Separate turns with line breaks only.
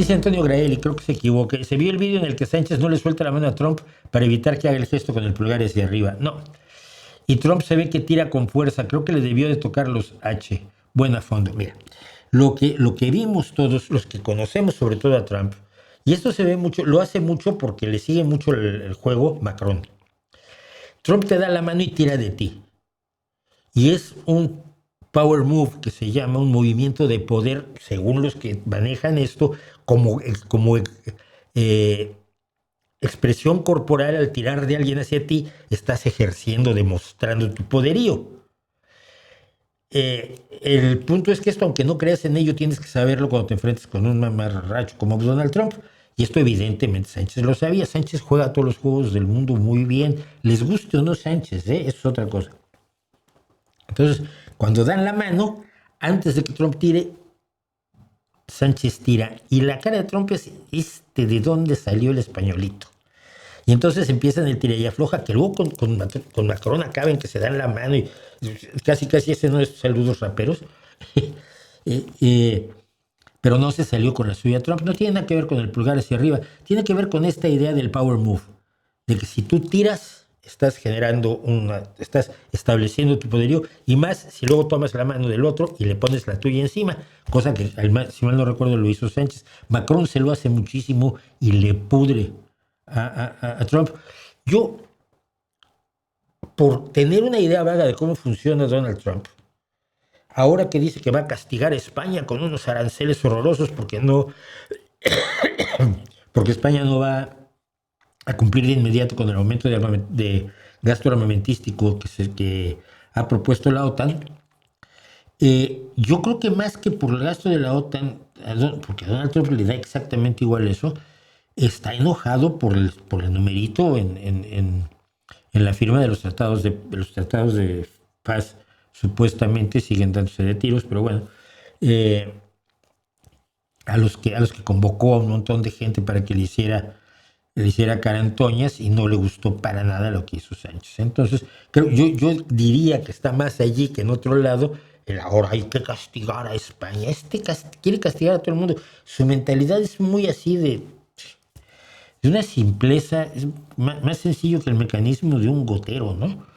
Dice Antonio Grael, y creo que se equivoca. Se vio el vídeo en el que Sánchez no le suelta la mano a Trump para evitar que haga el gesto con el pulgar hacia arriba. No. Y Trump se ve que tira con fuerza. Creo que le debió de tocar los H. Buena fondo. Mira, lo que vimos todos, los que conocemos sobre todo a Trump, y esto se ve mucho, lo hace mucho porque le sigue mucho el juego Macron. Trump te da la mano y tira de ti. Y es un power move que se llama un movimiento de poder, según los que manejan esto, como expresión corporal. Al tirar de alguien hacia ti, estás ejerciendo, demostrando tu poderío. El punto es que esto, aunque no creas en ello, tienes que saberlo cuando te enfrentes con un mamarracho como Donald Trump. Y esto evidentemente Sánchez lo sabía. Sánchez juega todos los juegos del mundo muy bien. Les guste o no Sánchez, eso es otra cosa. Entonces, cuando dan la mano, antes de que Trump tire, Sánchez tira. Y la cara de Trump es, ¿de dónde salió el españolito? Y entonces empiezan el tira y afloja, que luego con Macron acaben que se dan la mano y casi ese no es saludos raperos. Pero no se salió con la suya. Trump no tiene nada que ver con el pulgar hacia arriba, tiene que ver con esta idea del power move, de que si tú tiras, estás estás estableciendo tu poderío, y más si luego tomas la mano del otro y le pones la tuya encima, cosa que, si mal no recuerdo, lo hizo Sánchez. Macron se lo hace muchísimo y le pudre a Trump. Yo, por tener una idea vaga de cómo funciona Donald Trump, ahora que dice que va a castigar a España con unos aranceles horrorosos porque España no va a cumplir de inmediato con el aumento de gasto armamentístico que ha propuesto la OTAN, yo creo que más que por el gasto de la OTAN, porque a Donald Trump le da exactamente igual eso, está enojado por el numerito en la firma de los tratados de paz. Supuestamente siguen dándose de tiros, pero bueno, a los que convocó a un montón de gente para que le hiciera carantoñas, y no le gustó para nada lo que hizo Sánchez. Entonces, yo diría que está más allí que en otro lado. Ahora hay que castigar a España. Quiere castigar a todo el mundo. Su mentalidad es muy así de una simpleza. Es más sencillo que el mecanismo de un gotero, ¿no?